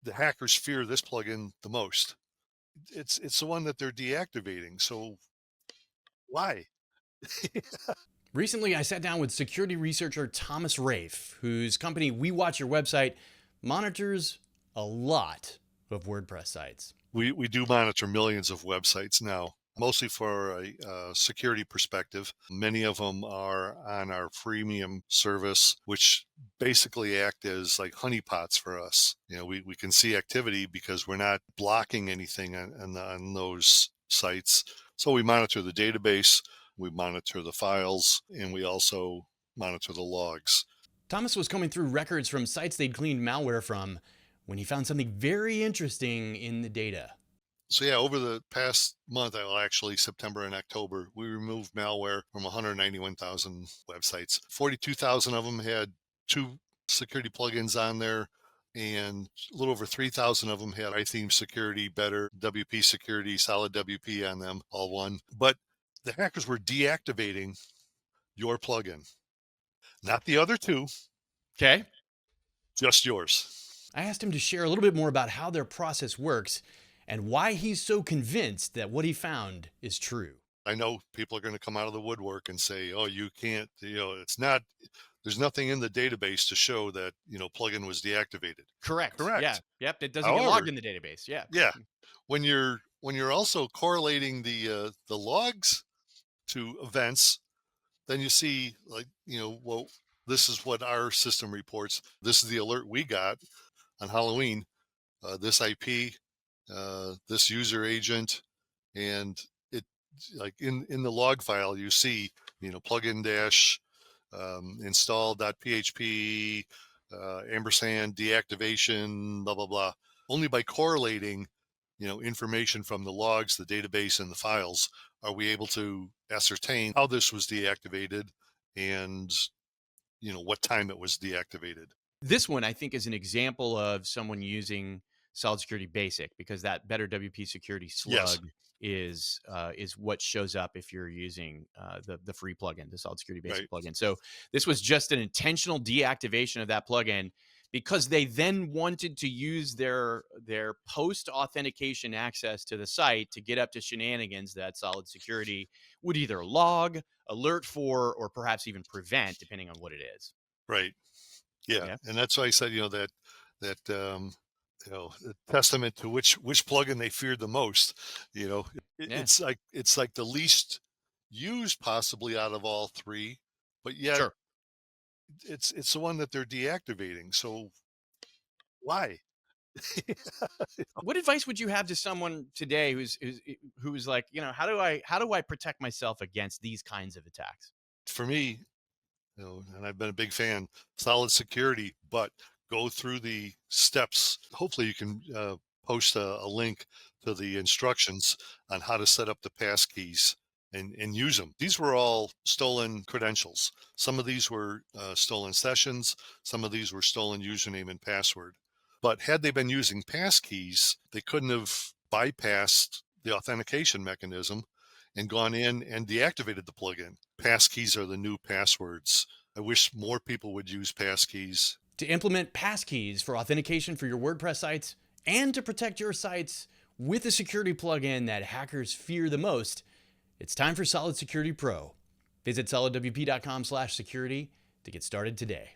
the hackers fear this plugin the most. It's the one that they're deactivating. So why? Recently, I sat down with security researcher Thomas Rafe, whose company We Watch Your Website monitors a lot of WordPress sites. We do monitor millions of websites now, mostly for a security perspective. Many of them are on our freemium service, which basically act as like honeypots for us. We can see activity because we're not blocking anything on those sites. So we monitor the database, we monitor the files, and we also monitor the logs. Thomas was combing through records from sites they'd cleaned malware from when he found something very interesting in the data. So yeah, over the past month, well, actually September and October, we removed malware from 191,000 websites. 42,000 of them had two security plugins on there, and a little over 3,000 of them had iTheme Security, Better, WP Security, Solid WP on them, all one. But the hackers were deactivating your plugin, not the other two, Okay. just yours. I asked him to share a little bit more about how their process works and why he's so convinced that what he found is true. I know people are going to come out of the woodwork and say, "Oh, you can't, it's not, there's nothing in the database to show that, plugin was deactivated." Correct. Yeah. Correct. Yep. It doesn't get logged However, in the database. Yeah. yeah, when you're also correlating the logs to events, then you see like, well, this is what our system reports. This is the alert we got on Halloween. This IP, this user agent, and it like in the log file you see plugin dash install.php ampersand deactivation blah blah blah. Only by correlating information from the logs, the database, and the files are we able to ascertain how this was deactivated and what time it was deactivated. This one, I think, is an example of someone using Solid Security Basic because that Better WP Security Yes. slug is what shows up if you're using the free plugin, the Solid Security Right. Basic plugin. So this was just an intentional deactivation of that plugin because they then wanted to use their post authentication access to the site to get up to shenanigans that Solid Security would either log, alert for, or perhaps even prevent, depending on what it is. Right. Yeah, Yeah. and that's why I said, that a testament to which plugin they feared the most. Yeah. It's like the least used possibly out of all three, but yet Sure. it's the one that they're deactivating. So why? What advice would you have to someone today who's like, how do I protect myself against these kinds of attacks? For me, and I've been a big fan, solid security, but go through the steps. Hopefully, you can post a link to the instructions on how to set up the passkeys and use them. These were all stolen credentials. Some of these were stolen sessions. Some of these were stolen username and password. But had they been using passkeys, they couldn't have bypassed the authentication mechanism and gone in and deactivated the plugin. Passkeys are the new passwords. I wish more people would use passkeys. To implement passkeys for authentication for your WordPress sites and to protect your sites with a security plugin that hackers fear the most, it's time for Solid Security Pro. Visit solidwp.com/security to get started today.